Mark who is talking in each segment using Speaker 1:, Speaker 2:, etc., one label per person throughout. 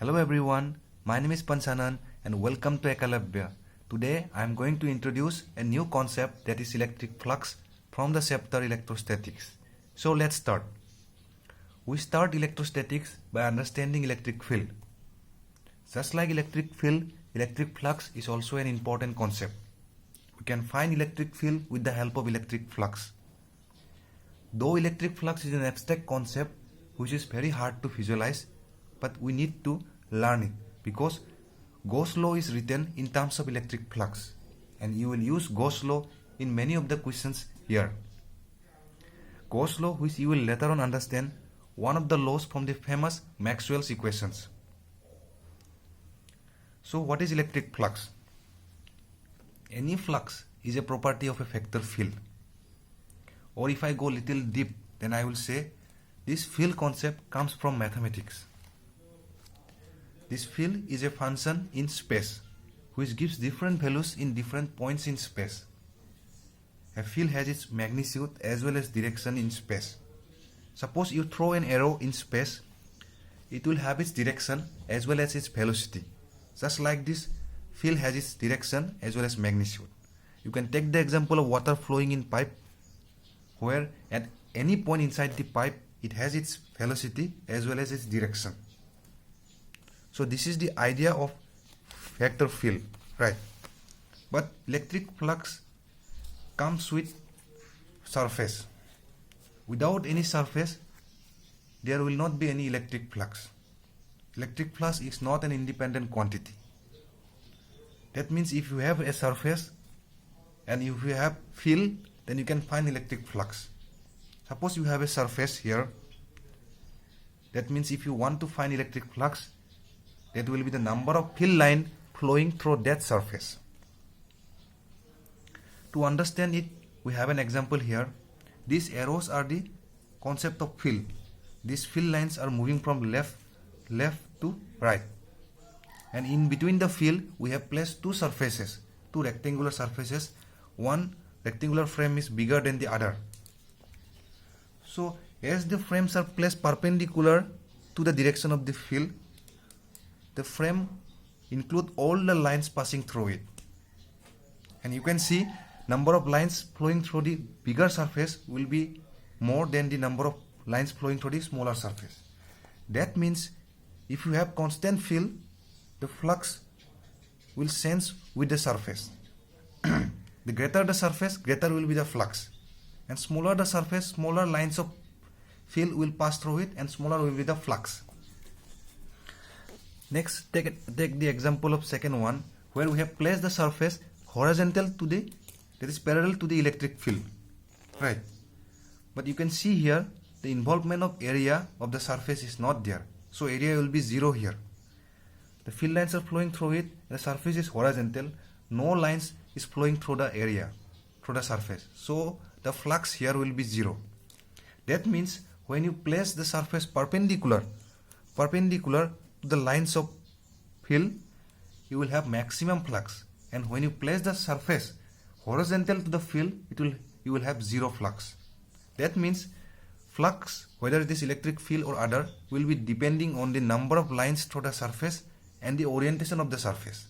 Speaker 1: Hello everyone, my name is Panchanan and welcome to Ekalabya. Today I am going to introduce a new concept that is electric flux from the chapter electrostatics. So let's start. We start electrostatics by understanding electric field. Just like electric field, electric flux is also an important concept. We can find electric field with the help of electric flux. Though electric flux is an abstract concept which is very hard to visualize, but we need to learn it because Gauss law is written in terms of electric flux and you will use Gauss law in many of the questions here. Gauss law, which you will later on understand, one of the laws from the famous Maxwell's equations. So what is electric flux? Any flux is a property of a vector field. Or if I go little deep, then I will say this field concept comes from mathematics. This field is a function in space which gives different values in different points in space. A field has its magnitude as well as direction in space. Suppose you throw an arrow in space, it will have its direction as well as its velocity. Just like this, field has its direction as well as magnitude. You can take the example of water flowing in pipe, where at any point inside the pipe it has its velocity as well as its direction. So this is the idea of vector field, right? But electric flux comes with surface. Without any surface, there will not be any electric flux. Electric flux is not an independent quantity. That means if you have a surface and if you have field, then you can find electric flux. Suppose you have a surface here. That means if you want to find electric flux, that will be the number of field lines flowing through that surface. To understand it, we have an example here. These arrows are the concept of field. These field lines are moving from left to right. And in between the field, we have placed two surfaces, two rectangular surfaces. One rectangular frame is bigger than the other. So as the frames are placed perpendicular to the direction of the field, the frame include all the lines passing through it. And you can see number of lines flowing through the bigger surface will be more than the number of lines flowing through the smaller surface. That means if you have constant field, the flux will change with the surface. The greater the surface, greater will be the flux. And smaller the surface, smaller lines of field will pass through it and smaller will be the flux. Next, take the example of second one, where we have placed the surface horizontal to the, that is parallel to the electric field, right? But you can see here the involvement of area of the surface is not there, so area will be 0 here. The field lines are flowing through it, the surface is horizontal, no lines is flowing through the area, through the surface, so the flux here will be 0. That means when you place the surface perpendicular to the lines of field, you will have maximum flux, and when you place the surface horizontal to the field, you will have 0 flux. That means flux, whether it is electric field or other, will be depending on the number of lines through the surface and the orientation of the surface.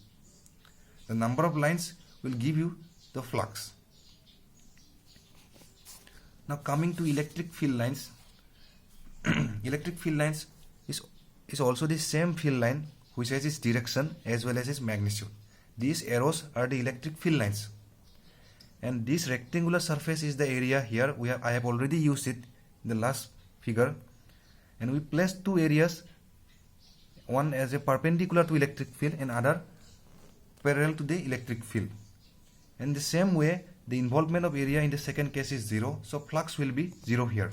Speaker 1: The number of lines will give you the flux. Now coming to electric field lines, electric field lines is also the same field line which has its direction as well as its magnitude. These arrows are the electric field lines. And this rectangular surface is the area here. I have already used it in the last figure. And we placed two areas, one as a perpendicular to electric field and other parallel to the electric field. In the same way, the involvement of area in the second case is 0, so flux will be 0 here.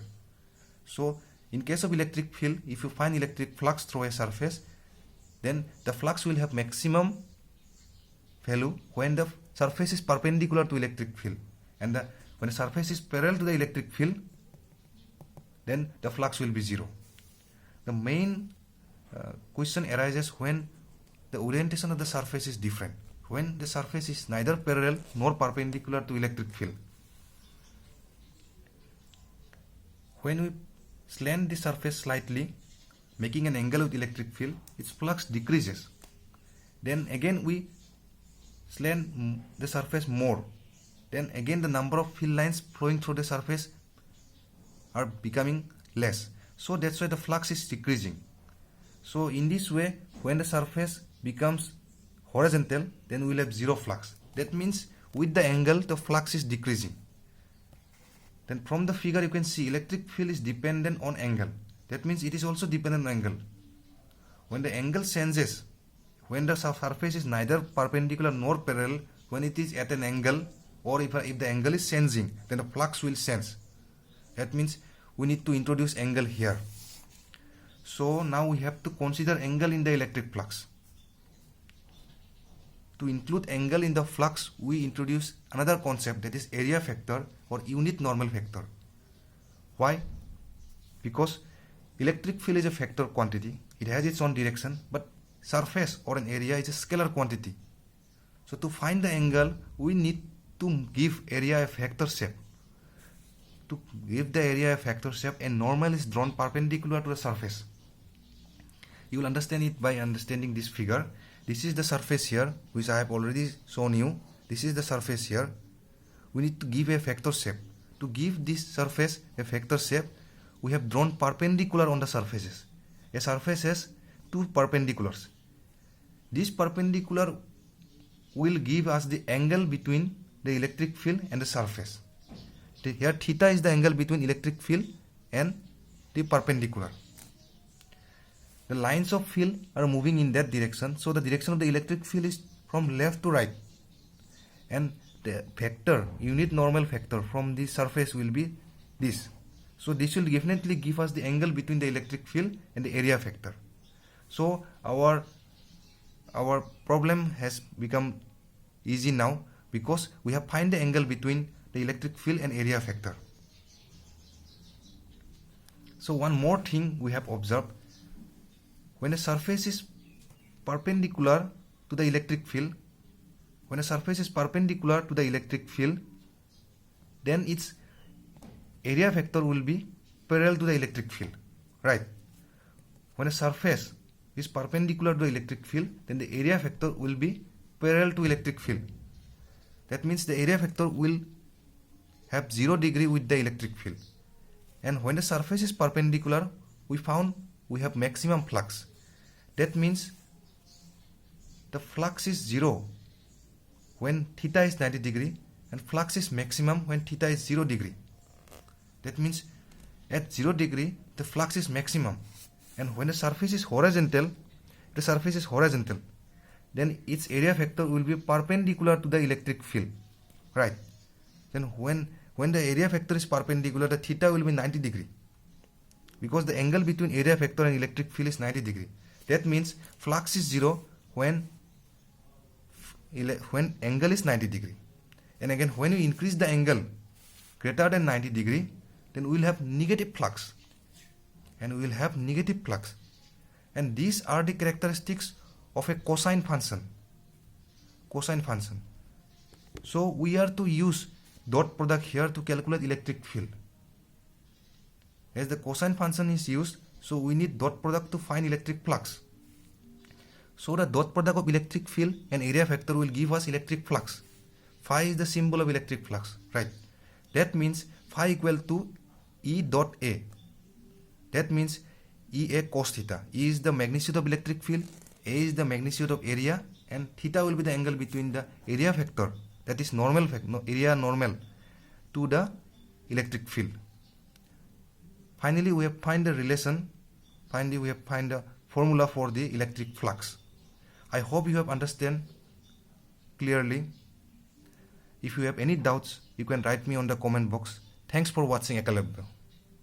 Speaker 1: So in case of electric field, if you find electric flux through a surface, then the flux will have maximum value when the surface is perpendicular to electric field, and when the surface is parallel to the electric field, then the flux will be 0. The main question arises when the orientation of the surface is different, when the surface is neither parallel nor perpendicular to electric field. When we slant the surface slightly, making an angle with electric field, its flux decreases. Then again we slant the surface more. Then again the number of field lines flowing through the surface are becoming less. So that's why the flux is decreasing. So in this way, when the surface becomes horizontal, then we will have zero flux. That means with the angle, the flux is decreasing. Then from the figure you can see electric field is dependent on angle. That means it is also dependent on angle. When the angle changes, when the surface is neither perpendicular nor parallel, when it is at an angle, or if the angle is changing, then the flux will change. That means we need to introduce angle here. So now we have to consider angle in the electric flux. To include angle in the flux, we introduce another concept, that is area factor or unit normal factor. Why? Because electric field is a factor quantity. It has its own direction, but surface or an area is a scalar quantity. So to find the angle, we need to give area a factor shape. To give the area a factor shape, a normal is drawn perpendicular to the surface. You will understand it by understanding this figure. This is the surface here, which I have already shown you. This is the surface here. We need to give a factor shape. To give this surface a factor shape, we have drawn perpendicular on the surfaces. A surface has two perpendiculars. This perpendicular will give us the angle between the electric field and the surface. Here theta is the angle between electric field and the perpendicular. The lines of field are moving in that direction, so the direction of the electric field is from left to right. And the factor, unit normal factor from the surface will be this. So this will definitely give us the angle between the electric field and the area factor. So our problem has become easy now, because we have find the angle between the electric field and area factor. So one more thing we have observed, when a surface is perpendicular to the electric field, then its area factor will be parallel to the electric field, right? When a surface is perpendicular to the electric field, then the area factor will be parallel to electric field. That means the area factor will have 0 degree with the electric field. And when the surface is perpendicular, we found we have maximum flux. That means the flux is 0 when theta is 90 degree, and flux is maximum when theta is 0 degree. That means at 0 degree the flux is maximum, and when the surface is horizontal, then its area factor will be perpendicular to the electric field, right? Then when the area factor is perpendicular, the theta will be 90 degree, because the angle between area factor and electric field is 90 degree. That means flux is 0 when angle is 90 degree. And again, when we increase the angle greater than 90 degree, then we will have negative flux. And these are the characteristics of a cosine function. So we are to use dot product here to calculate electric field. As the cosine function is used, so we need dot product to find electric flux. So the dot product of electric field and area factor will give us electric flux. Phi is the symbol of electric flux, right? That means phi equal to E dot A. That means EA cos theta. E is the magnitude of electric field, A is the magnitude of area, and theta will be the angle between the area factor, that is area normal, to the electric field. Finally, we have find the relation. Finally, we have find the formula for the electric flux. I hope you have understand clearly. If you have any doubts, you can write me on the comment box. Thanks for watching Ekalabya.